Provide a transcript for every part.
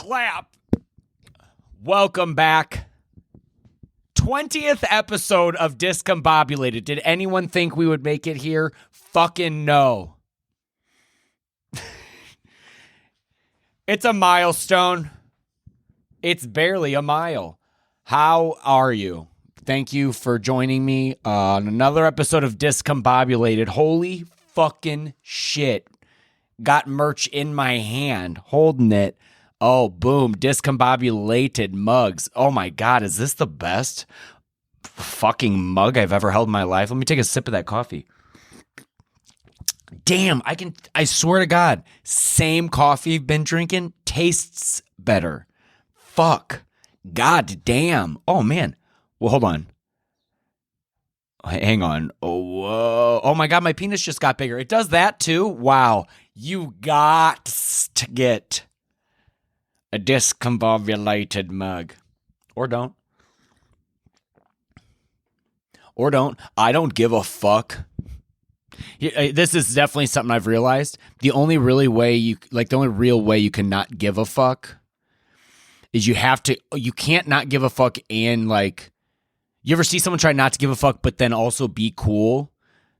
clap. Welcome back. 20th episode of Discombobulated. Did anyone think we would make it here? Fucking no. It's a milestone. It's barely a mile. How are you? Thank you for joining me on another episode of Discombobulated. Holy fucking shit. Got merch in my hand, holding it. Oh, boom. Discombobulated mugs. Oh my God, is this the best fucking mug I've ever held in my life? Let me take a sip of that coffee. Damn, I swear to God, same coffee you've been drinking tastes better. Fuck. God damn. Oh man. Well, hold on. Hang on. Oh, whoa. Oh my God, my penis just got bigger. It does that too? Wow. You got to get a discombobulated mug. Or don't. Or don't. I don't give a fuck. This is definitely something I've realized. The only real way you can not give a fuck is you can't not give a fuck and like, you ever see someone try not to give a fuck but then also be cool?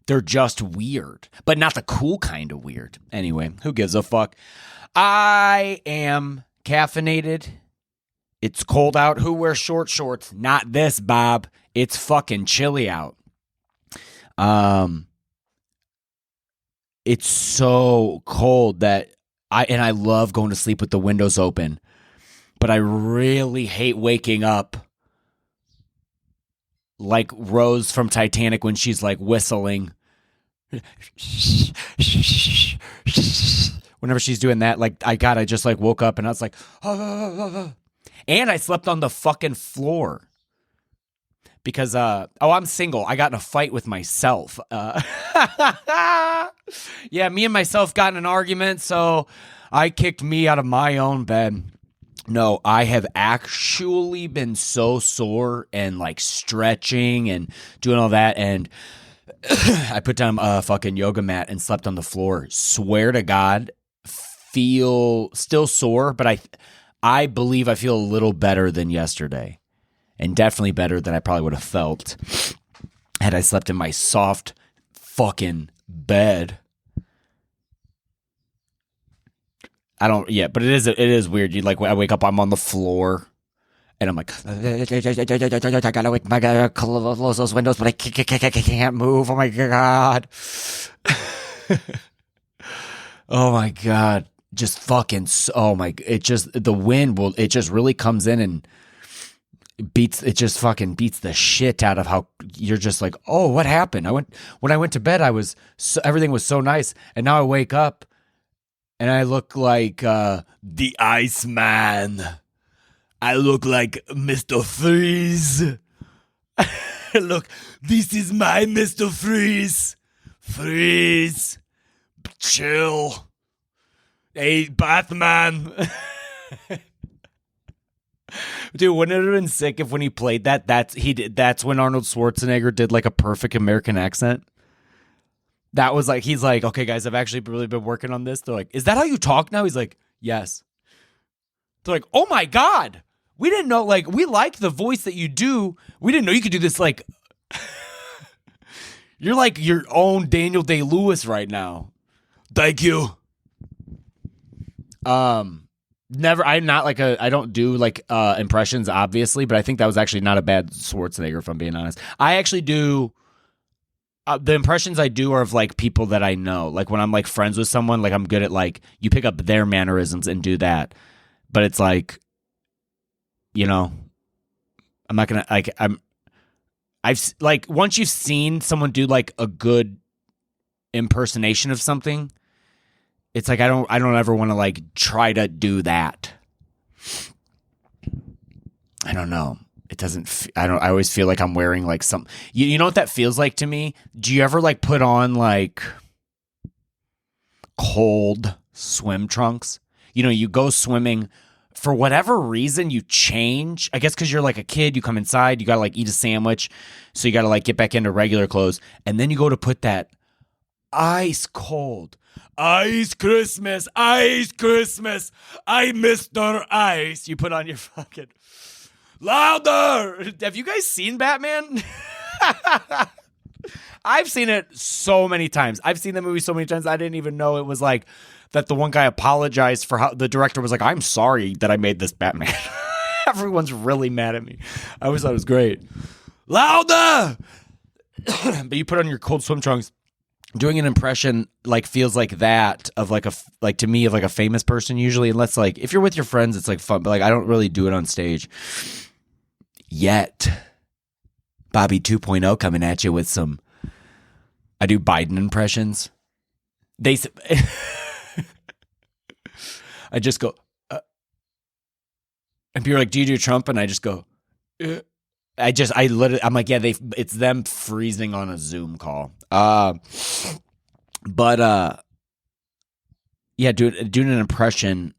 They're just weird, but not the cool kind of weird. Anyway, who gives a fuck? I am caffeinated. It's cold out. Who wears short shorts? Not this, Bob. It's fucking chilly out. It's so cold that I love going to sleep with the windows open, but I really hate waking up like Rose from Titanic when she's like whistling. Whenever she's doing that, like I just like woke up and I was like, and I slept on the fucking floor because I'm single. I got in a fight with myself. Yeah, me and myself got in an argument, so I kicked me out of my own bed. No, I have actually been so sore and like stretching and doing all that, and I put down a fucking yoga mat and slept on the floor. Swear to God, feel still sore, but I believe I feel a little better than yesterday, and definitely better than I probably would have felt had I slept in my soft fucking bed. But it is weird. You like, I wake up, I'm on the floor, and I'm like, I gotta close those windows, but I can't move. Oh my God. Oh my God. Just fucking, the wind it just really comes in and it just fucking beats the shit out of how you're just like, oh, what happened? When I went to bed, everything was so nice, and now I wake up and I look like the Iceman. I look like Mr. Freeze. Look, this is my Mr. Freeze. Freeze. Chill. Hey, Batman. Dude, wouldn't it have been sick if when he played that's when Arnold Schwarzenegger did like a perfect American accent? That was like, he's like, okay, guys, I've actually really been working on this. They're like, is that how you talk now? He's like, yes. They're like, oh my God. We didn't know, like, we like the voice that you do. We didn't know you could do this, like, you're like your own Daniel Day-Lewis right now. Thank you. Never, I'm not like I don't do like impressions, obviously, but I think that was actually not a bad Schwarzenegger, if I'm being honest. I actually do, the impressions I do are of like people that I know. Like when I'm like friends with someone, like I'm good at like, you pick up their mannerisms and do that. But it's like, you know, I'm not gonna like, I've like, once you've seen someone do like a good impersonation of something, it's like I don't ever want to like try to do that. I don't know. It doesn't. I always feel like I'm wearing like some. You know what that feels like to me? Do you ever like put on like cold swim trunks? You know, you go swimming. For whatever reason, you change. I guess because you're like a kid, you come inside, you gotta like eat a sandwich, so you gotta like get back into regular clothes, and then you go to put that ice cold. Ice Christmas, I Mr. Ice. You put on your fucking louder. Have you guys seen Batman? I've seen it so many times. I've seen the movie so many times. I didn't even know it was like that. The one guy apologized for how the director was like, I'm sorry that I made this Batman. Everyone's really mad at me. I always thought it was great. Louder. But you put on your cold swim trunks. Doing an impression like feels like that of like to me of like a famous person usually, unless like if you're with your friends it's like fun, but like I don't really do it on stage yet. Bobby 2.0 coming at you with some. I do Biden impressions. I just go and people are like, do you do Trump? And I just go I'm like, yeah, it's them freezing on a Zoom call. But yeah, doing an impression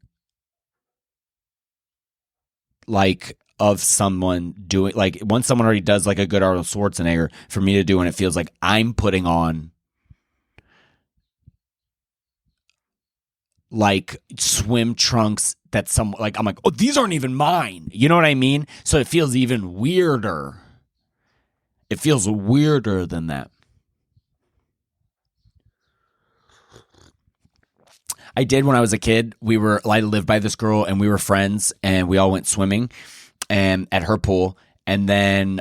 like of someone doing like once someone already does like a good Arnold Schwarzenegger, for me to do, and it feels like I'm putting on like swim trunks that some like I'm like, oh, these aren't even mine. You know what I mean? So it feels even weirder. It feels weirder than that. I did when I was a kid. I lived by this girl and we were friends and we all went swimming and at her pool, and then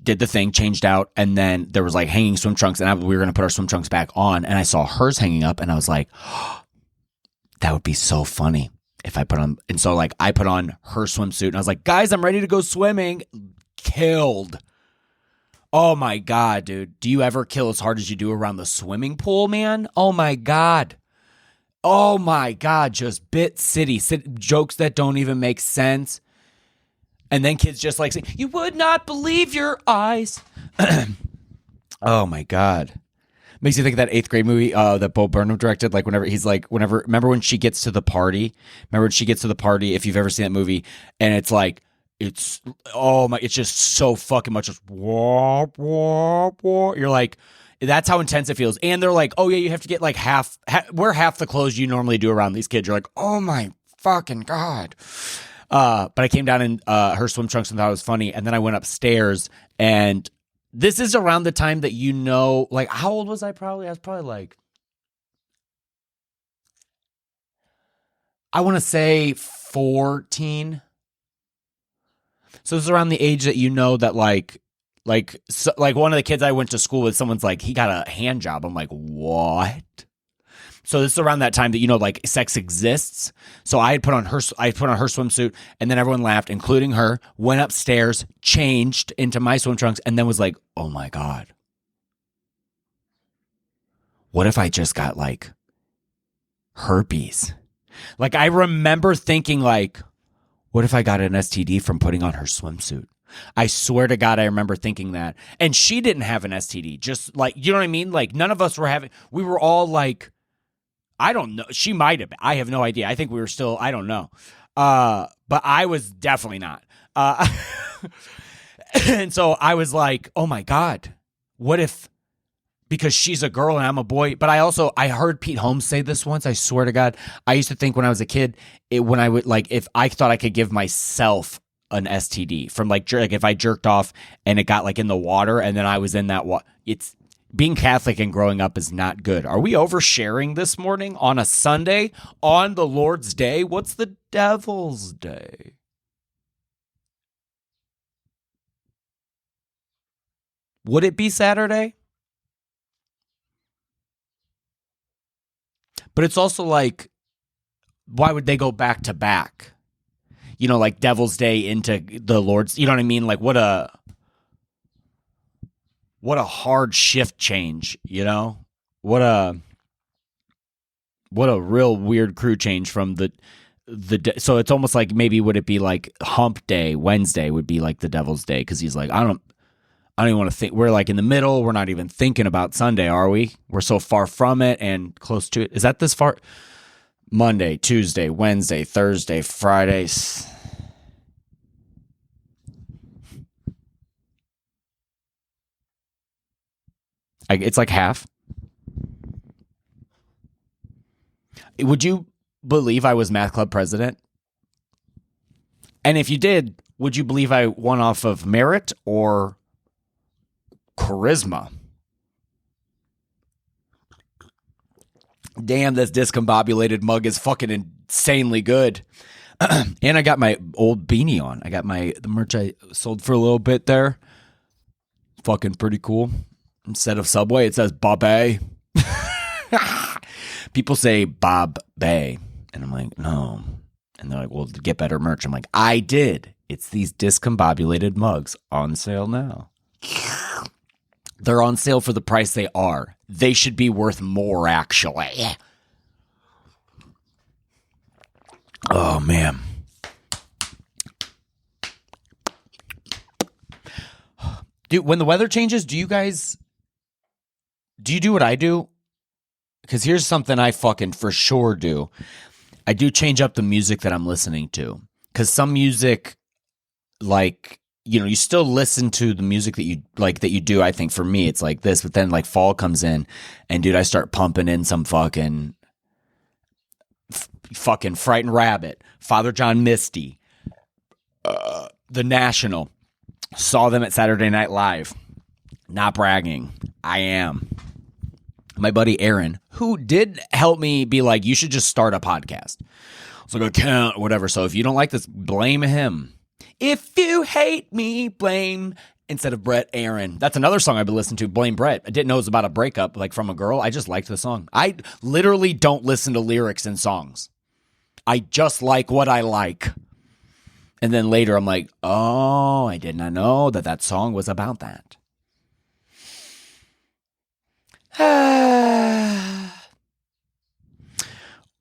did the thing, changed out, and then there was like hanging swim trunks, and we were going to put our swim trunks back on, and I saw hers hanging up and I was like, oh, that would be so funny if I put on. And so like I put on her swimsuit and I was like, guys, I'm ready to go swimming. Killed. Oh my God, dude. Do you ever kill as hard as you do around the swimming pool, man? Oh my God. Oh my God. Just bit city. Jokes that don't even make sense. And then kids just like say, you would not believe your eyes. Oh my God. Makes you think of that 8th grade movie that Bo Burnham directed. Like remember when she gets to the party? Remember when she gets to the party, if you've ever seen that movie, and it's like, it's just so fucking much. Just wah, wah, wah. You're like, that's how intense it feels. And they're like, oh yeah, you have to get like wear half the clothes you normally do around these kids. You're like, oh my fucking God. But I came down in her swim trunks and thought it was funny. And then I went upstairs, and this is around the time that, like, how old was I probably? I was probably like, I want to say 14. So this is around the age that that like one of the kids I went to school with, someone's like, he got a hand job. I'm like, what? So this is around that time that like sex exists. So I put on her swimsuit, and then everyone laughed, including her. Went upstairs, changed into my swim trunks, and then was like, oh my God, what if I just got like herpes? Like I remember thinking like, what if I got an STD from putting on her swimsuit? I swear to God, I remember thinking that. And she didn't have an STD. Just like, you know what I mean? Like none of us were we were all like, I don't know. She might have been. I have no idea. I think we were still, I don't know. But I was definitely not. And so I was like, oh my God, what if, because she's a girl and I'm a boy. But I heard Pete Holmes say this once. I swear to God, I used to think when I was a kid, when I would like, if I thought I could give myself an STD from like if I jerked off and it got like in the water and then I was in that water. It's being Catholic and growing up is not good. Are we oversharing this morning on a Sunday on the Lord's Day? What's the Devil's Day? Would it be Saturday? But it's also like, why would they go back to back? Like Devil's Day into the Lord's, you know what I mean? Like what a hard shift change, What a real weird crew change from so it's almost like maybe would it be like hump day, Wednesday would be like the Devil's Day, because he's like, I don't even want to think. We're like in the middle. We're not even thinking about Sunday, are we? We're so far from it and close to it. Is that this far? Monday, Tuesday, Wednesday, Thursday, Friday. It's like half. Would you believe I was math club president? And if you did, would you believe I won off of merit or charisma? Damn, this discombobulated mug is fucking insanely good. And I got my old beanie on. I got the merch I sold for a little bit there. Fucking pretty cool. Instead of Subway, it says Bobby. People say Bob Bay. And I'm like, no. And they're like, well, to get better merch. I'm like, I did. It's these discombobulated mugs on sale now. They're on sale for the price they are. They should be worth more, actually. Oh, man. Dude, when the weather changes, do you do what I do? Because here's something I fucking for sure do. I do change up the music that I'm listening to. Because some music, like, you know, you still listen to the music that you do. I think for me, it's like this. But then, like, fall comes in, and dude, I start pumping in some fucking Frightened Rabbit, Father John Misty, The National. Saw them at Saturday Night Live. Not bragging. I am. My buddy Aaron, who did help me be like, you should just start a podcast. I was like, I can't, whatever. So if you don't like this, blame him. If you hate me, blame, instead of Brett, Aaron. That's another song I've been listening to, Blame Brett. I didn't know it was about a breakup, like from a girl. I just liked the song. I literally don't listen to lyrics in songs. I just like what I like. And then later I'm like, oh, I did not know that song was about that.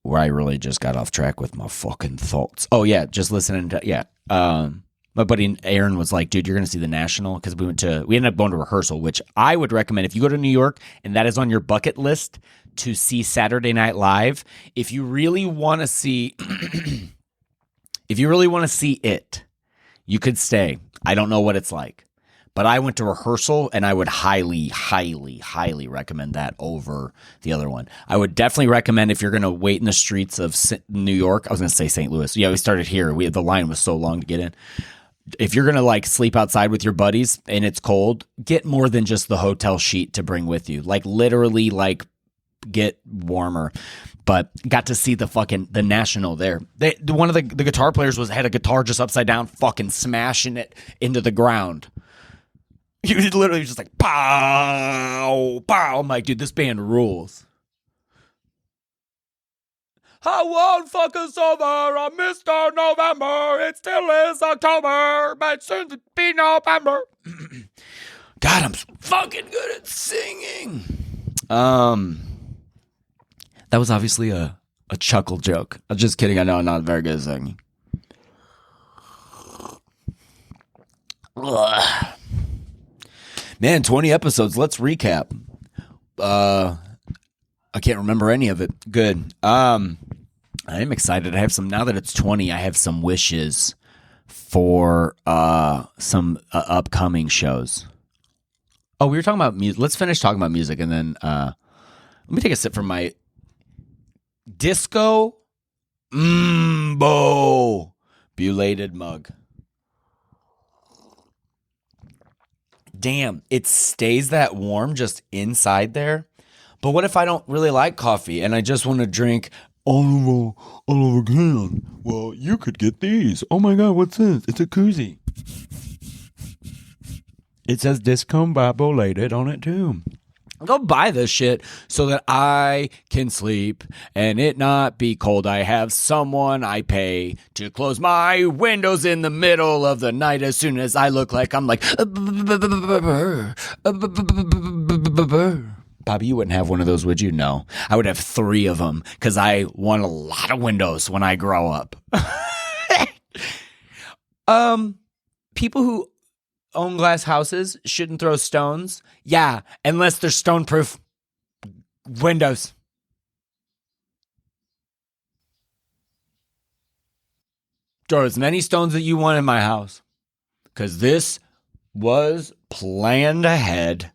Where I really just got off track with my fucking thoughts. Oh, yeah, just listening to, yeah. My buddy Aaron was like, dude, you're going to see The National, because we ended up going to rehearsal, which I would recommend if you go to New York and that is on your bucket list to see Saturday Night Live. If you really want to see, it, you could stay. I don't know what it's like, but I went to rehearsal and I would highly, highly, highly recommend that over the other one. I would definitely recommend if you're going to wait in the streets of New York. I was going to say St. Louis. Yeah, we started here. The line was so long to get in. If you're going to like sleep outside with your buddies and it's cold, get more than just the hotel sheet to bring with you. Like literally like get warmer. But got to see the National there. One of the guitar players had a guitar just upside down, fucking smashing it into the ground. He was literally just like, pow, pow. I'm like, dude, this band rules. I won't fuck us over on Mr. November. It still is October, but soon to be November. God, I'm so fucking good at singing. That was obviously a chuckle joke. I'm just kidding. I know I'm not very good at singing. Ugh. Man, 20 episodes. Let's recap. I can't remember any of it. Good. I am excited. I have some, now that it's 20, I have some wishes for some upcoming shows. Oh, we were talking about music. Let's finish talking about music, and then let me take a sip from my Discombobulated mug. Damn, it stays that warm just inside there. But what if I don't really like coffee and I just want to drink all over can? Well, you could get these. Oh my God, what's this? It's a koozie. It says Discombobulated on it too. Go buy this shit so that I can sleep and it not be cold. I have someone I pay to close my windows in the middle of the night as soon as I look like I'm like... Bobby, you wouldn't have one of those, would you? No. I would have 3 of them because I want a lot of windows when I grow up. People who own glass houses shouldn't throw stones. Yeah, unless they're stone-proof windows. Throw as many stones that you want in my house, because this was planned ahead.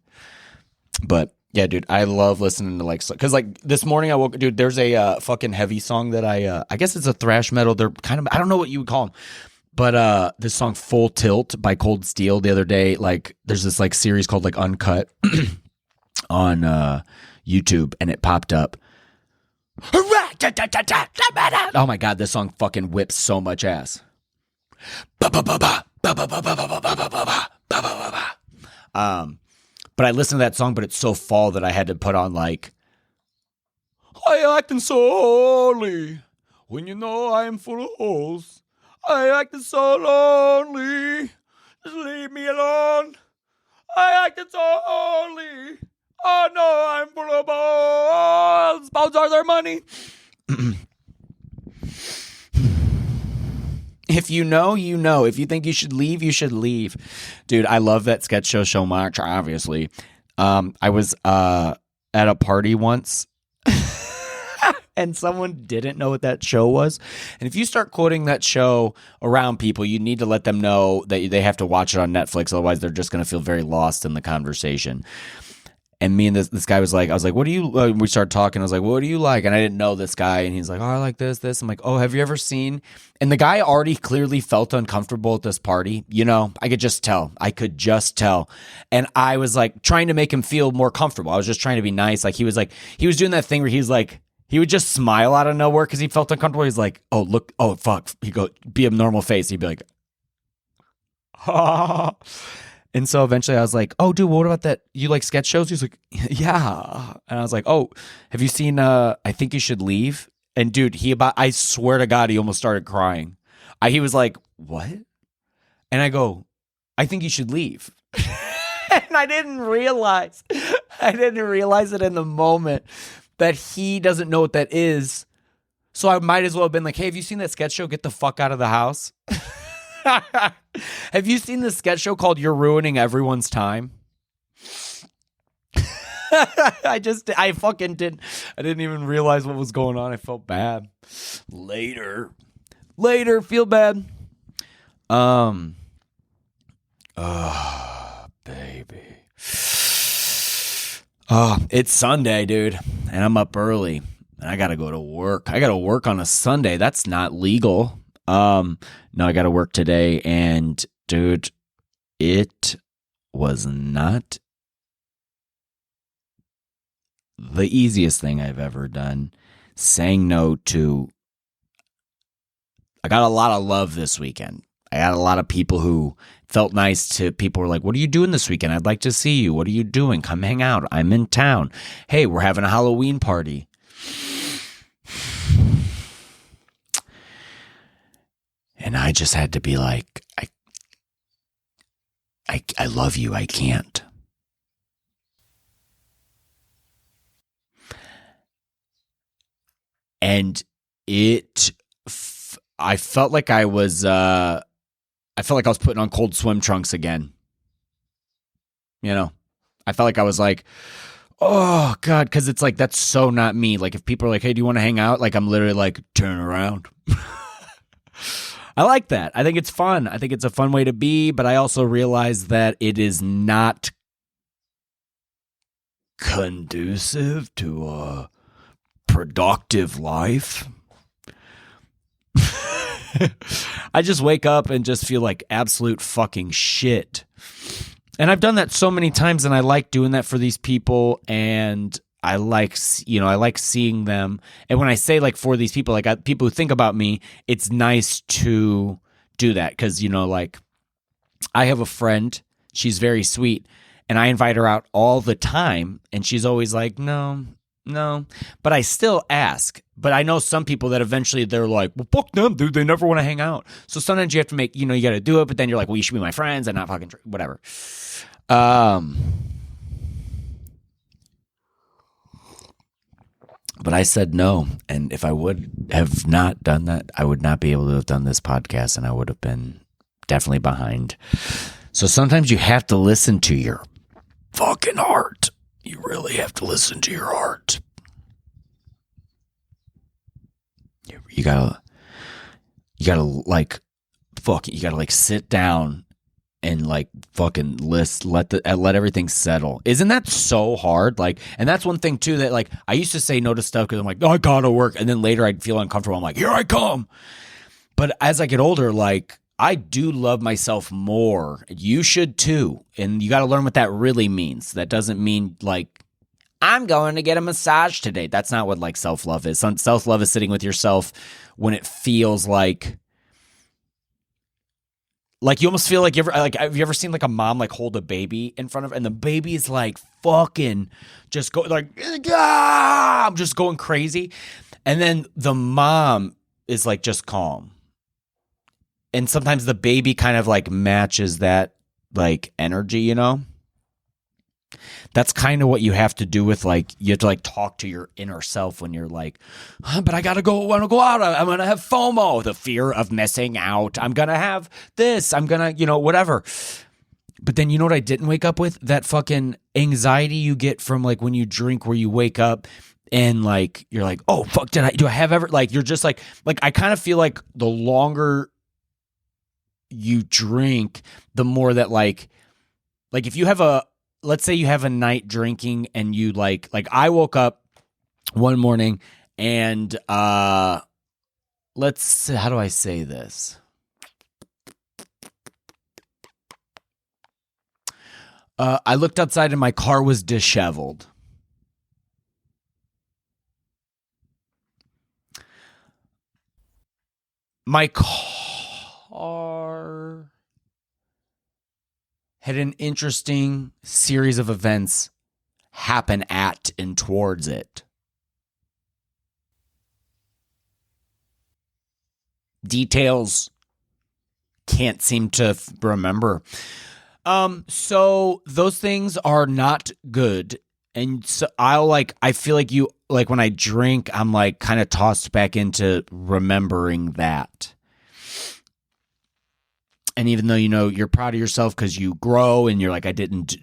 But Yeah, dude, I love listening to like, because like this morning I woke, dude, there's a fucking heavy song that I guess it's a thrash metal. They're kind of, I don't know what you would call them, but this song Full Tilt by Cold Steel the other day, like there's this like series called like Uncut on YouTube, and it popped up. Oh my God, this song fucking whips so much ass. But I listened to that song, but it's so fall that I had to put on like, I acting so lonely when you know I am full of holes. I acted so lonely, just leave me alone. I acted so lonely. Oh no, I'm full of balls. Balls are their money. If you know, you know. If you think you should leave, you should leave. Dude, I love that sketch show so much, obviously. I was at a party once and someone didn't know what that show was. And if you start quoting that show around people, you need to let them know that they have to watch it on Netflix. Otherwise, they're just going to feel very lost in the conversation. And me and this guy was like, I was like, what do you, we started talking. I was like, what do you like? And I didn't know this guy. And he's like, oh, I like this. I'm like, oh, have you ever seen? And the guy already clearly felt uncomfortable at this party. You know, I could just tell. And I was like trying to make him feel more comfortable. I was just trying to be nice. Like he was doing that thing where he's like, he would just smile out of nowhere because he felt uncomfortable. He's like, oh, look, oh, fuck. He'd go, be a normal face. He'd be like, ha. And so eventually I was like, oh, dude, what about that? You like sketch shows? He's like, yeah. And I was like, oh, have you seen I Think You Should Leave? And dude, I swear to God, he almost started crying. He was like, what? And I go, I think you should leave. And I didn't realize it in the moment that he doesn't know what that is. So I might as well have been like, hey, have you seen that sketch show? Get the fuck out of the house. Have you seen the sketch show called You're Ruining Everyone's Time? I didn't even realize what was going on. I felt bad. Later, feel bad. Oh, baby. Oh, it's Sunday, dude, and I'm up early, and I gotta go to work. I gotta work on a Sunday. That's not legal. No, I got to work today, and dude, it was not the easiest thing I've ever done. Saying no to, I got a lot of love this weekend. I got a lot of people who felt nice to people who were like, what are you doing this weekend? I'd like to see you. What are you doing? Come hang out. I'm in town. Hey, we're having a Halloween party. And I just had to be like, I love you. I can't. And I felt like I was putting on cold swim trunks again. You know, I felt like I was like, oh God, because it's like, that's so not me. Like if people are like, hey, do you want to hang out? Like I'm literally like, turn around. I like that. I think it's fun. I think it's a fun way to be, but I also realize that it is not conducive to a productive life. I just wake up and just feel like absolute fucking shit. And I've done that so many times, and I like doing that for these people, and I like seeing them. And when I say like for these people, like people who think about me, it's nice to do that. Because, you know, like I have a friend, she's very sweet, and I invite her out all the time. And she's always like, no. But I still ask. But I know some people that eventually they're like, well, fuck them, dude. They never want to hang out. So sometimes you have to make, you know, you got to do it. But then you're like, well, you should be my friends and not fucking whatever. But I said no, and if I would have not done that, I would not be able to have done this podcast, and I would have been definitely behind. So sometimes you have to listen to your fucking heart. You really have to listen to your heart. You gotta like sit down and like fucking let everything settle. Isn't that so hard? Like, and that's one thing too that like I used to say no to stuff because I'm like, oh, I gotta work, and then later I'd feel uncomfortable. I'm like, here I come. But as I get older, like I do love myself more. You should too, and you got to learn what that really means. That doesn't mean like I'm going to get a massage today. That's not what like self-love is. Self-love is sitting with yourself when it feels like you almost feel like have you ever seen like a mom like hold a baby in front of, and the baby is like fucking just go like, I'm just going crazy. And then the mom is like just calm. And sometimes the baby kind of like matches that like energy, you know? That's kind of what you have to do with like, you have to like talk to your inner self when you're like, but I want to go out. I'm going to have FOMO, the fear of missing out. I'm going to have this. I'm going to, whatever. But then you know what I didn't wake up with? That fucking anxiety you get from like when you drink, where you wake up and like, you're like, oh fuck, do I have ever, like, you're just like I kind of feel like the longer you drink, the more that like if you have let's say you have a night drinking and you like I woke up one morning and how do I say this? I looked outside and my car was disheveled. My car had an interesting series of events happen at and towards it. Details can't seem to remember. So those things are not good. And so I feel like you, like when I drink, I'm like kind of tossed back into remembering that. And even though, you're proud of yourself because you grow and you're like, I don't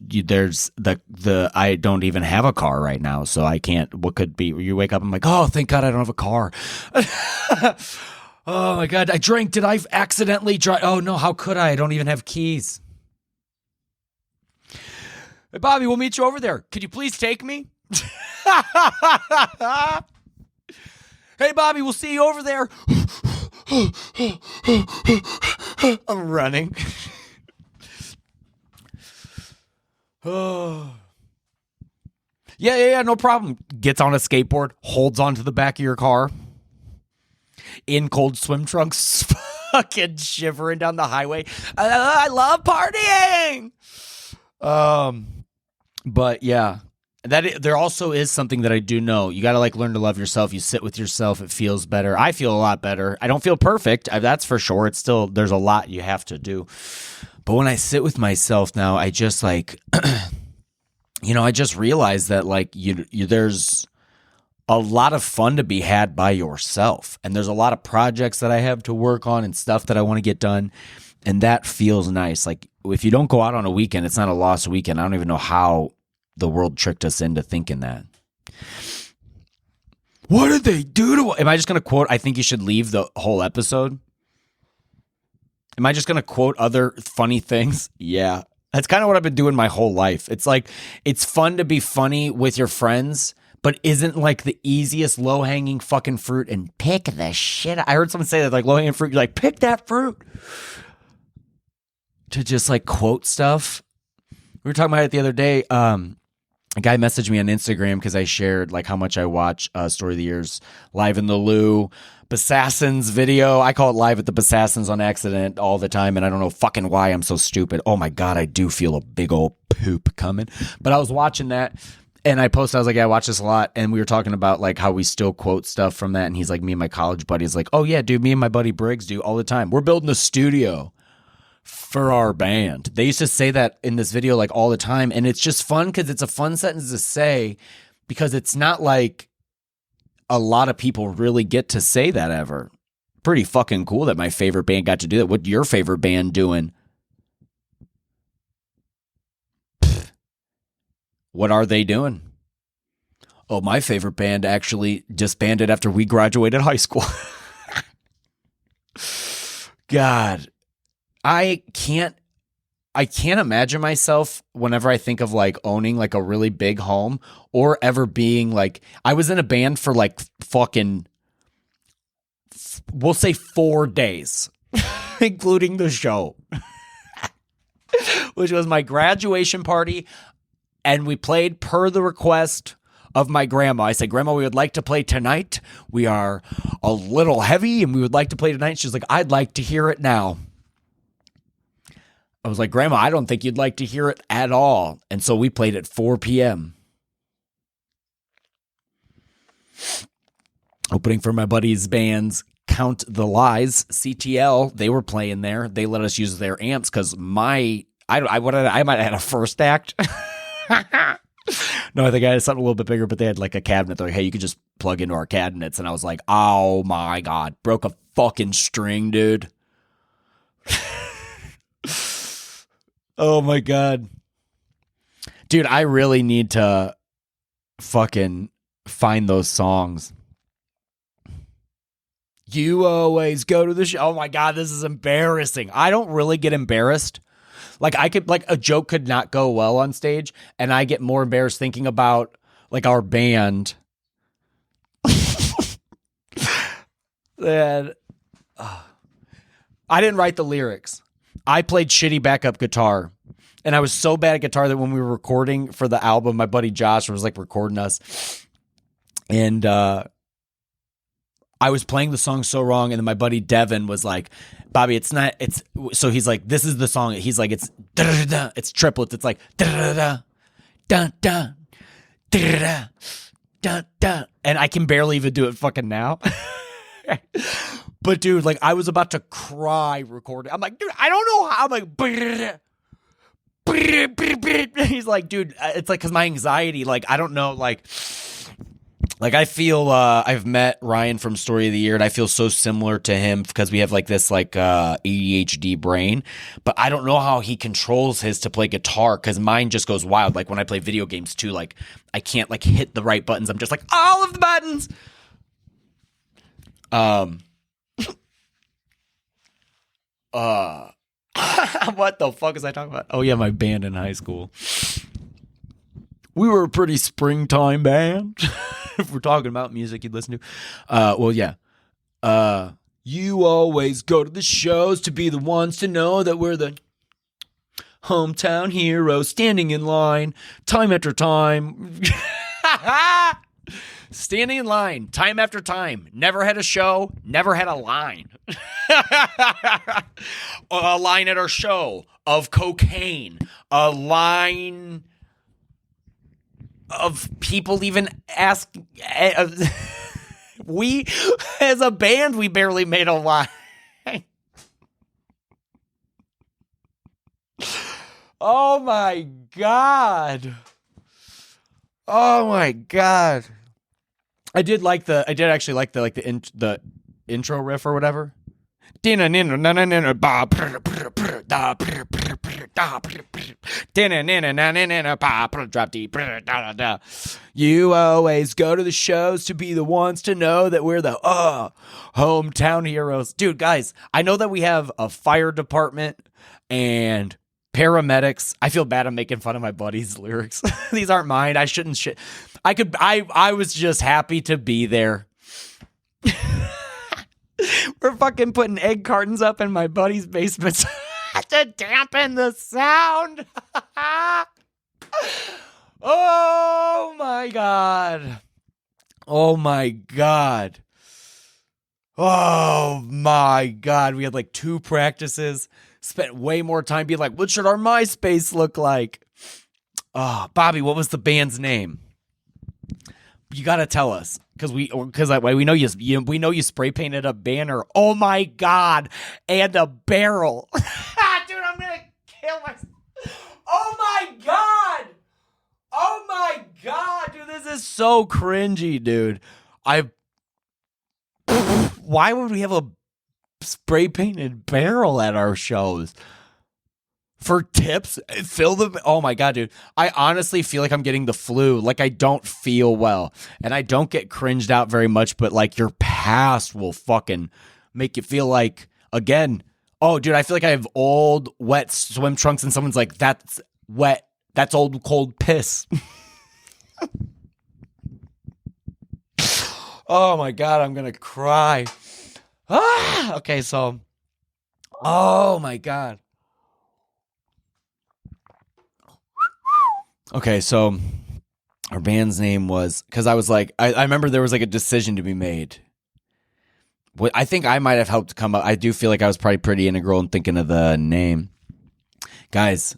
even have a car right now. So I can't, what could be, you wake up, I'm like, oh, thank God I don't have a car. Oh my God, I drank. Did I accidentally drive? Oh no, how could I? I don't even have keys. Hey, Bobby, we'll meet you over there. Could you please take me? Hey, Bobby, we'll see you over there. I'm running. Oh. Yeah, no problem. Gets on a skateboard, holds onto the back of your car. In cold swim trunks, fucking shivering down the highway. I love partying. But yeah, there also is something that I do know. You got to like learn to love yourself. You sit with yourself. It feels better. I feel a lot better. I don't feel perfect. That's for sure. It's still, there's a lot you have to do. But when I sit with myself now, I just like, I just realize that like there's a lot of fun to be had by yourself. And there's a lot of projects that I have to work on and stuff that I want to get done. And that feels nice. Like if you don't go out on a weekend, it's not a lost weekend. I don't even know how the world tricked us into thinking that. What did they do to? Am I just going to quote, I think you should leave the whole episode? Am I just going to quote other funny things? Yeah. That's kind of what I've been doing my whole life. It's like, it's fun to be funny with your friends, but isn't like the easiest low-hanging fucking fruit and pick the shit. I heard someone say that, like low-hanging fruit, you're like, pick that fruit. To just like quote stuff. We were talking about it the other day. A guy messaged me on Instagram because I shared like how much I watch Story of the Year's Live in the Lou, Bassassins video. I call it Live at the Bassassins on accident all the time, and I don't know fucking why I'm so stupid. Oh my God, I do feel a big old poop coming. But I was watching that, and I posted, I was like, yeah, I watch this a lot, and we were talking about like how we still quote stuff from that, and he's like, me and my college buddy is like, oh yeah, dude, me and my buddy Briggs do all the time. We're building a studio for our band. They used to say that in this video like all the time, and it's just fun because it's a fun sentence to say, because it's not like a lot of people really get to say that ever. Pretty fucking cool that my favorite band got to do that. What your favorite band doing? Pfft. What are they doing? Oh, my favorite band actually disbanded after we graduated high school. God, I can't I can't imagine myself whenever I think of like owning like a really big home or ever being like, I was in a band for like fucking, we'll say 4 days, including the show, which was my graduation party. And we played per the request of my grandma. I said, Grandma, we would like to play tonight. We are a little heavy and we would like to play tonight. She's like, I'd like to hear it now. I was like, Grandma, I don't think you'd like to hear it at all. And so we played at 4 p.m. Opening for my buddy's band's Count the Lies, CTL. They were playing there. They let us use their amps because I might have had a first act. No, I think I had something a little bit bigger, but they had like a cabinet. They're like, hey, you could just plug into our cabinets. And I was like, oh my God, broke a fucking string, dude. Oh my God. Dude, I really need to fucking find those songs. You always go to the show. Oh my God, this is embarrassing. I don't really get embarrassed. Like a joke could not go well on stage, and I get more embarrassed thinking about like our band. And I didn't write the lyrics. I played shitty backup guitar, and I was so bad at guitar that when we were recording for the album, my buddy Josh was like recording us, and I was playing the song so wrong, and then my buddy Devin was like, Bobby, it's not, it's, so he's like, this is the song. He's like, it's da-da-da-da. It's triplets. It's like da-da-da-da, da-da, da-da-da, da-da. And I can barely even do it fucking now. But dude, like I was about to cry recording. I'm like, dude, I don't know how. I'm like, he's like, dude, it's like, cause my anxiety, like, I don't know, like I feel, I've met Ryan from Story of the Year, and I feel so similar to him because we have like this like ADHD brain, but I don't know how he controls his to play guitar because mine just goes wild. Like when I play video games too, like I can't like hit the right buttons. I'm just like all of the buttons. What the fuck is I talking about? Oh yeah, my band in high school. We were a pretty springtime band. If we're talking about music you'd listen to. Well, yeah. You always go to the shows to be the ones to know that we're the hometown heroes standing in line time after time. Standing in line time after time. Never had a show. Never had a line. A line at our show of cocaine. A line of people even ask. We, as a band, we barely made a line. Oh my God. Oh my God. I did actually like the intro riff or whatever. Drop deep. You always go to the shows to be the ones to know that we're the hometown heroes. Dude, guys, I know that we have a fire department and paramedics. I feel bad I'm making fun of my buddy's lyrics. These aren't mine. I shouldn't shit. I was just happy to be there. We're fucking putting egg cartons up in my buddy's basement to dampen the sound. Oh my God. Oh my God. Oh my God. We had like 2 practices. Spent way more time being like, what should our MySpace look like? Oh, Bobby, what was the band's name? You got to tell us because we know you spray painted a banner. Oh my God. And a barrel. Dude, I'm going to kill myself. Oh my God. Oh my God. Dude, this is so cringy, dude. Why would we have a spray painted barrel at our shows? For tips, fill them. Oh my God, dude. I honestly feel like I'm getting the flu. Like I don't feel well. And I don't get cringed out very much, but like your past will fucking make you feel like, again, Oh, dude, I feel like I have old, wet swim trunks, and someone's like, "That's wet. That's old, cold piss." Oh my God, I'm gonna cry. Okay, so, oh my God. Okay, so our band's name was, because I was like, I remember there was like a decision to be made. I think I might have helped come up. I do feel like I was probably pretty integral in thinking of the name. Guys,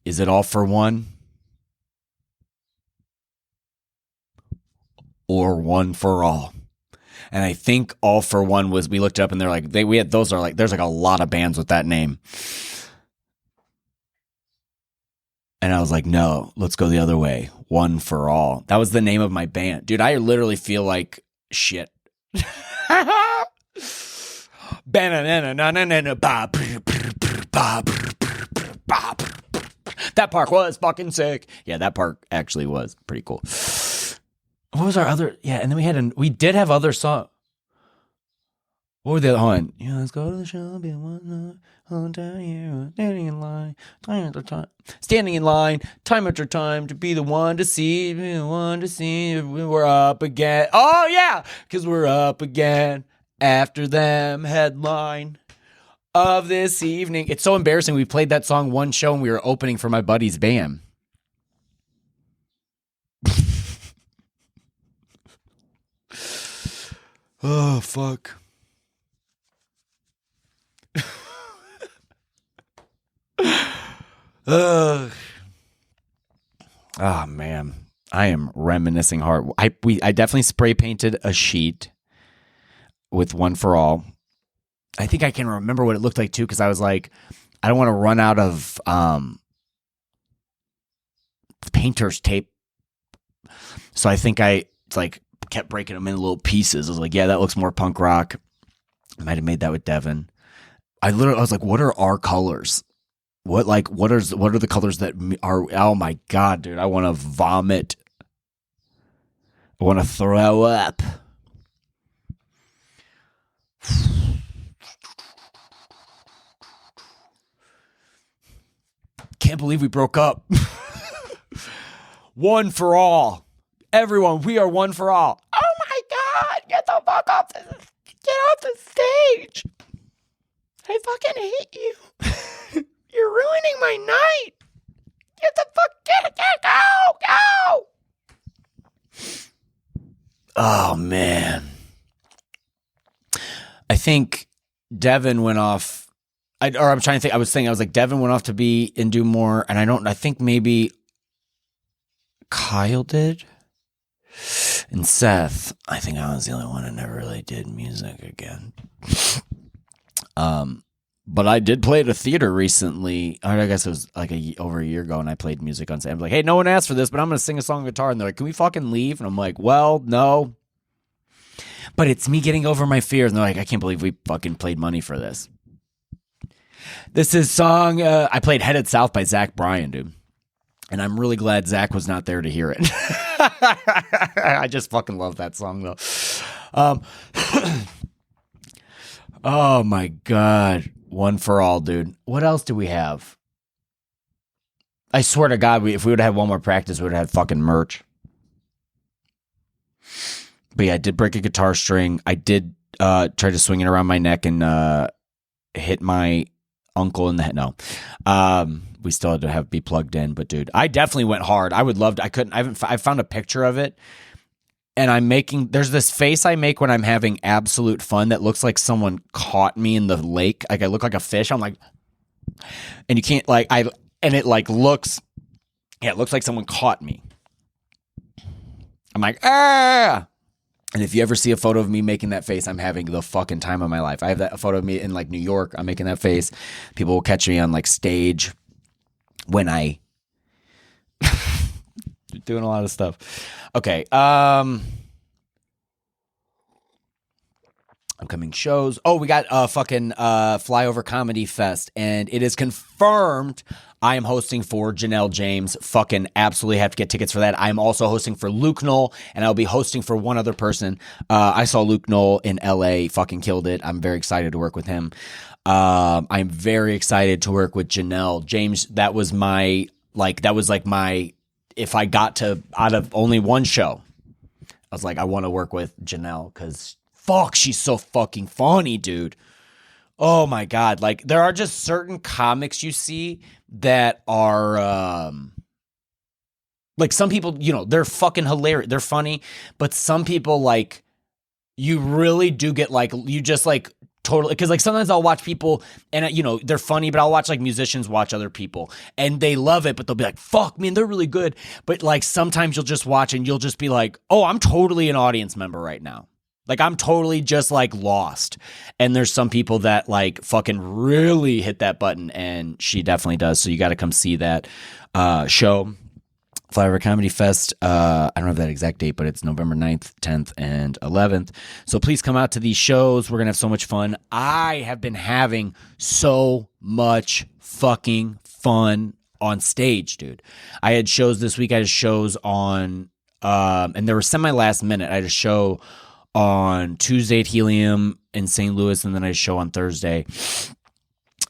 is it all for one? Or one for all? And I think all for one was, we looked up and they're like, we had, those are like, there's like a lot of bands with that name. And I was like, no, let's go the other way. One for all. That was the name of my band. Dude, I literally feel like shit. That part was fucking sick. Yeah, that part actually was pretty cool. What was our other? Yeah, and then we did have other songs. What were the other one? Yeah, let's go to the show. Be one down here, standing in line, time after time, standing in line, time after time to be the one to see, be the one to see. We're up again. Oh yeah, because we're up again after them. Headline of this evening. It's so embarrassing. We played that song one show and we were opening for my buddy's band. Oh fuck. Oh man, I am reminiscing hard. I definitely spray painted a sheet with One for All. I think I can remember what it looked like too, because I was like, I don't want to run out of painter's tape, so I think I like kept breaking them into little pieces. I was like, yeah, that looks more punk rock. I might have made that with Devin. I was like, what are our colors? What are the colors that are? Oh my God, dude! I want to vomit. I want to throw up. Can't believe we broke up. One for all, everyone. We are one for all. Oh my God! Get the fuck off! Get off the stage! I fucking hate you. You're ruining my night. Get the fuck, go. Oh, man. I think Devin went off. I'm trying to think. I was like, Devin went off to be and do more. And I think maybe Kyle did. And Seth, I think I was the only one who never really did music again. But I did play at a theater recently. I guess it was like over a year ago, and I played music on stage. I'm like, hey, no one asked for this, but I'm going to sing a song on guitar. And they're like, can we fucking leave? And I'm like, well, no. But it's me getting over my fears. And they're like, I can't believe we fucking paid money for this. This is song, I played Headed South by Zach Bryan, dude. And I'm really glad Zach was not there to hear it. I just fucking love that song, though. Oh, my God. One for all, dude. What else do we have? I swear to God, if we would have had one more practice, we would have had fucking merch. But yeah, I did break a guitar string. I did try to swing it around my neck and hit my uncle in the head. No. We still had to be plugged in. But dude, I definitely went hard. I found a picture of it. And there's this face I make when I'm having absolute fun that looks like someone caught me in the lake. Like I look like a fish. I'm like, and you can't it looks like someone caught me. I'm like, ah. And if you ever see a photo of me making that face, I'm having the fucking time of my life. I have that photo of me in like New York. I'm making that face. People will catch me on like stage when I doing a lot of stuff. Okay. Upcoming shows. Oh, we got fucking Flyover Comedy Fest, and it is confirmed I am hosting for Janelle James. Fucking absolutely have to get tickets for that. I'm also hosting for Luke Knoll, and I'll be hosting for one other person. I saw Luke Knoll in LA, fucking killed it. I'm very excited to work with him. I'm very excited to work with Janelle James. That was my, if I got to, out of only one show, I was like, I want to work with Janelle because fuck, she's so fucking funny, dude. Oh my God. Like, there are just certain comics you see that are, like, some people, you know, they're fucking hilarious. They're funny, but some people, like, you really do get, like, you just, like, totally, because, like, sometimes I'll watch people and, you know, they're funny, but I'll watch, like, musicians watch other people and they love it, but they'll be like, fuck, man, they're really good. But, like, sometimes you'll just watch and you'll just be like, oh, I'm totally an audience member right now. Like, I'm totally just, like, lost. And there's some people that, like, fucking really hit that button, and she definitely does. So you got to come see that show. Flyover Comedy Fest. I don't have that exact date, but it's November 9th, 10th, and 11th. So please come out to these shows. We're going to have so much fun. I have been having so much fucking fun on stage, dude. I had shows this week. I had shows on, and they were semi-last minute. I had a show on Tuesday at Helium in St. Louis, and then I had a show on Thursday.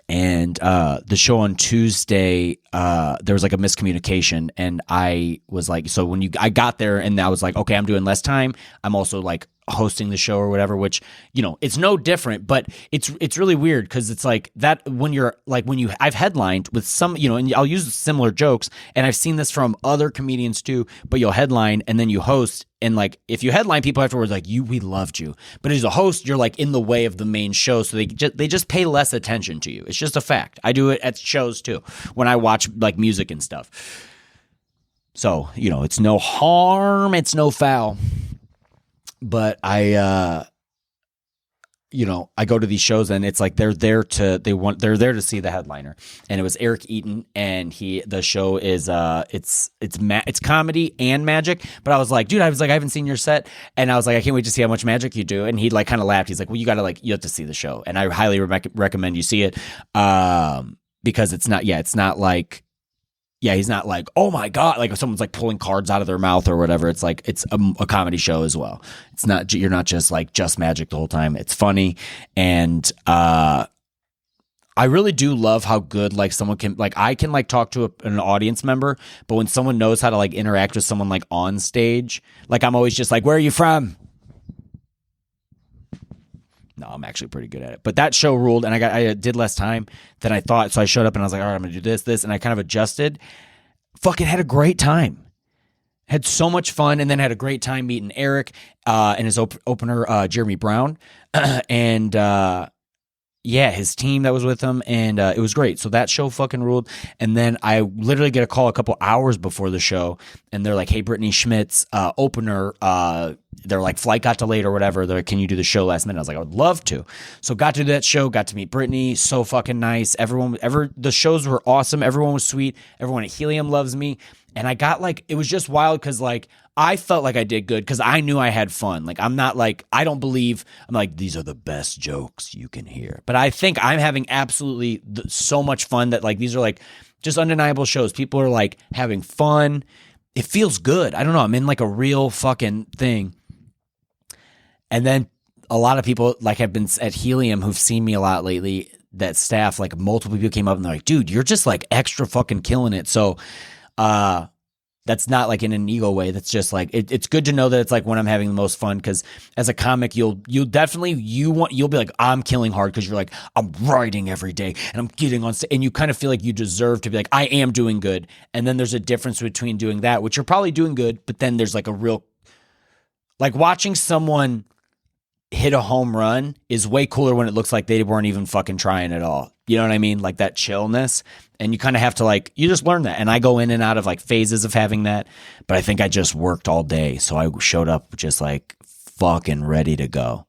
And the show on Tuesday, there was like a miscommunication, and I was like, so when I got there, and I was like, okay, I'm doing less time. I'm also like hosting the show or whatever, which, you know, it's no different, but it's really weird because it's like that when you're like, I've headlined with some, you know, and I'll use similar jokes, and I've seen this from other comedians too, but you'll headline and then you host. And like, if you headline, people afterwards like, we loved you. But as a host, you're like in the way of the main show, so they just pay less attention to you. It's just a fact. I do it at shows too when I watch like music and stuff. So, you know, it's no harm, it's no foul. But I go to these shows and it's like they're there to see the headliner. And it was Eric Eaton, and the show is it's comedy and magic. But I was like, dude, I haven't seen your set, and I was like, I can't wait to see how much magic you do. And he like kind of laughed. He's like, well, you have to see the show, and I highly recommend you see it, because it's not like. Yeah, he's not like, oh my God, like if someone's like pulling cards out of their mouth or whatever. It's like, it's a comedy show as well. It's not, you're not just like just magic the whole time. It's funny. And I really do love how good like someone can, like I can like talk to an audience member, but when someone knows how to like interact with someone like on stage, like I'm always just like, where are you from? No, I'm actually pretty good at it. But that show ruled, and I did less time than I thought. So I showed up and I was like, all right, I'm going to do this. And I kind of adjusted. Fucking had a great time. Had so much fun, and then had a great time meeting Eric and his opener, Jeremy Brown. And yeah, his team that was with him, and it was great. So that show fucking ruled. And then I literally get a call a couple hours before the show, and they're like, hey, Brittany Schmidt's opener, they're like, flight got delayed or whatever. They're like, can you do the show last minute? I was like, I would love to. So got to do that show, got to meet Brittany. So fucking nice. The shows were awesome. Everyone was sweet. Everyone at Helium loves me. And I got like, it was just wild because like, I felt like I did good because I knew I had fun. Like, I'm not like, I'm like, these are the best jokes you can hear. But I think I'm having absolutely so much fun that like, these are like just undeniable shows. People are like having fun. It feels good. I don't know. I'm in like a real fucking thing. And then a lot of people like have been at Helium who've seen me a lot lately. That staff, like multiple people came up and they're like, dude, you're just like extra fucking killing it. So, that's not like in an ego way. That's just like, it's good to know that it's like when I'm having the most fun. Cause as a comic, you'll be like, I'm killing hard. Cause you're like, I'm writing every day and I'm getting on stage, and you kind of feel like you deserve to be like, I am doing good. And then there's a difference between doing that, which you're probably doing good. But then there's like a real, like watching someone hit a home run is way cooler when it looks like they weren't even fucking trying at all. You know what I mean? Like that chillness. And you kind of have to like, you just learn that. And I go in and out of like phases of having that. But I think I just worked all day. So I showed up just like fucking ready to go.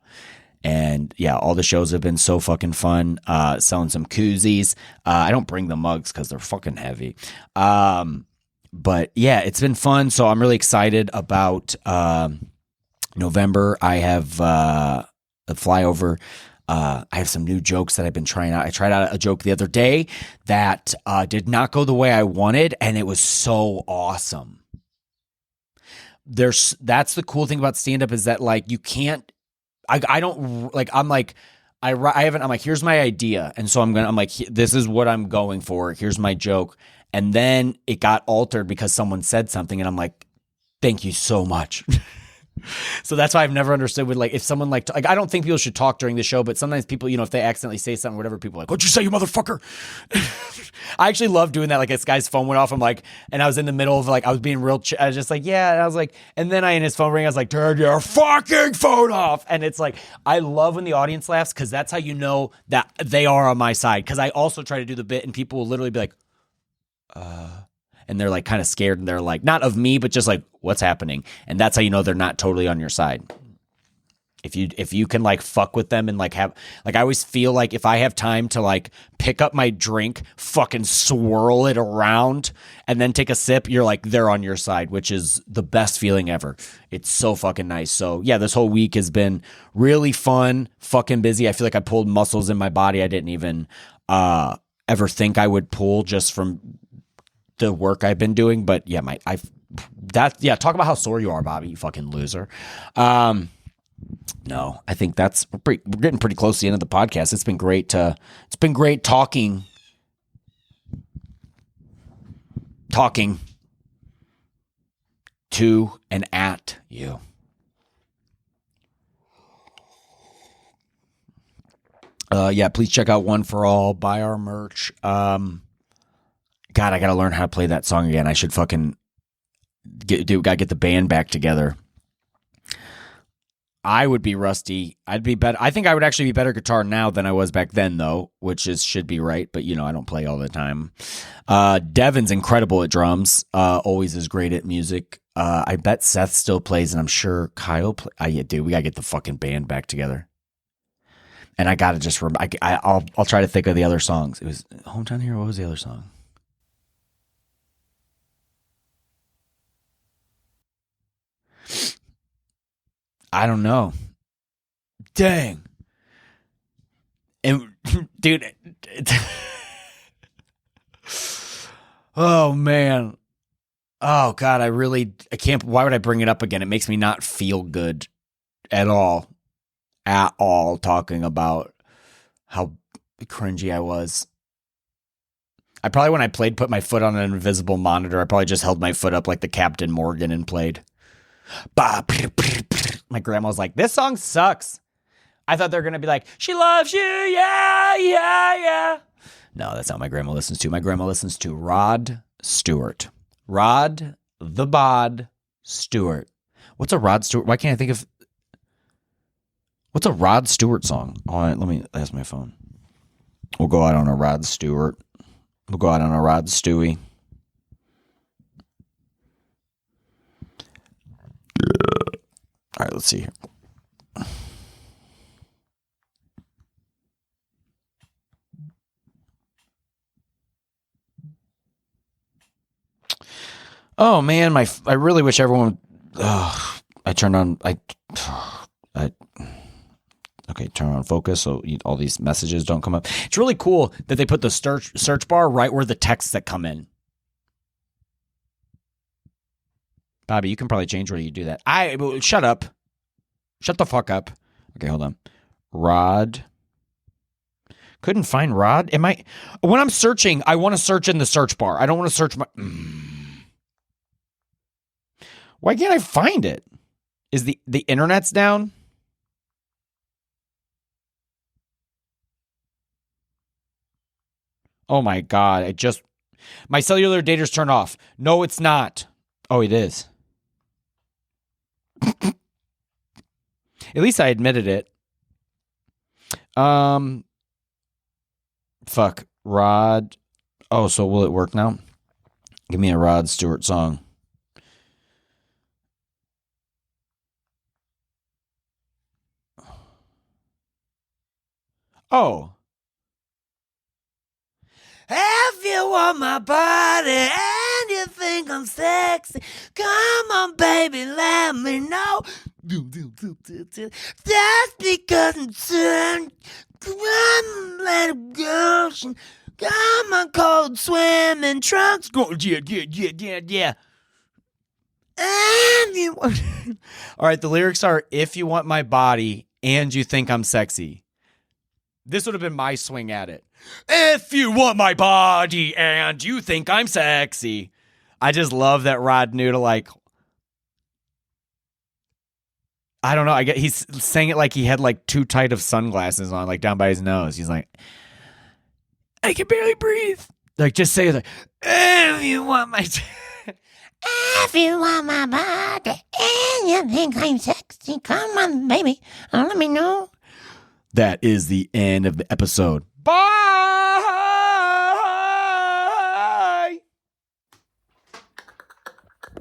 And yeah, all the shows have been so fucking fun. Selling some koozies. I don't bring the mugs because they're fucking heavy. But yeah, it's been fun. So I'm really excited about November. I have the Flyover. I have some new jokes that I've been trying out. I tried out a joke the other day that did not go the way I wanted, and it was so awesome. That's the cool thing about stand-up is that like you can't. I don't like. I'm like. I haven't. I'm like, here's my idea, and so I'm like, this is what I'm going for. Here's my joke, and then it got altered because someone said something, and I'm like, thank you so much. So that's why I've never understood with like if someone like I don't think people should talk during the show, but sometimes people, you know, if they accidentally say something, whatever, people are like, what'd you say, you motherfucker? I actually love doing that. Like this guy's phone went off. I'm like, and I was in the middle of like I was being real. I was just like, yeah, and I was like, and then his phone rang. I was like, turn your fucking phone off. And it's like I love when the audience laughs because that's how you know that they are on my side. Because I also try to do the bit, and people will literally be like, and they're like kind of scared, and they're like, not of me, but just like, what's happening? And that's how you know they're not totally on your side. If you can like fuck with them and like have, like, I always feel like if I have time to like pick up my drink, fucking swirl it around and then take a sip, you're like, they're on your side, which is the best feeling ever. It's so fucking nice. So yeah, this whole week has been really fun, fucking busy. I feel like I pulled muscles in my body I didn't even ever think I would pull just from the work I've been doing. But yeah, talk about how sore you are, Bobby, you fucking loser. No, I think we're getting pretty close to the end of the podcast. It's been great talking to and at you. Yeah, please check out One for All, buy our merch. God, I got to learn how to play that song again. I should fucking gotta get the band back together. I would be rusty. I'd be better. I think I would actually be better guitar now than I was back then, though, which should be right. But you know, I don't play all the time. Devin's incredible at drums. Always is great at music. I bet Seth still plays, and I'm sure Kyle. Yeah, dude, we gotta get the fucking band back together. And I gotta just. I'll try to think of the other songs. It was Hometown Hero. What was the other song? I don't know. Dang. And dude, oh man. Oh God, I can't, why would I bring it up again? It makes me not feel good at all talking about how cringy I was. I probably, when I played, put my foot on an invisible monitor. I probably just held my foot up like the Captain Morgan and played. My grandma was like, this song sucks. I thought they were going to be like, she loves you, yeah, yeah, yeah. No, that's not what my grandma listens to. My grandma listens to Rod Stewart. Rod the Bod Stewart. What's a Rod Stewart? Why can't I think of... What's a Rod Stewart song? All right, let me ask my phone. We'll go out on a Rod Stewart. We'll go out on a Rod Stewie. All right, let's see here. Oh man, I really wish everyone. I turned on. Okay, turn on focus so all these messages don't come up. It's really cool that they put the search bar right where the texts that come in. Bobby, you can probably change where you do that. Shut up. Shut the fuck up. Okay, hold on. Rod. Couldn't find Rod. When I'm searching, I want to search in the search bar. I don't want to search my... Why can't I find it? Is the internet's down? Oh my God. My cellular data's turned off. No, it's not. Oh, it is. At least I admitted it. Fuck. Rod. Oh, so will it work now? Give me a Rod Stewart song. Oh. If you want my body and you think I'm sexy, come on, baby, let me know. That's because I'm turned. Come on, let it go. Come on, cold swimming trunks. Go, yeah. All right, the lyrics are, if you want my body and you think I'm sexy. This would have been my swing at it. If you want my body and you think I'm sexy. I just love that Rod knew to like, I don't know. I get he's saying it like he had like too tight of sunglasses on, like down by his nose. He's like, I can barely breathe. Like, just say it like, if you want my if you want my body and you think I'm sexy, come on, baby, let me know. That is the end of the episode. Bye.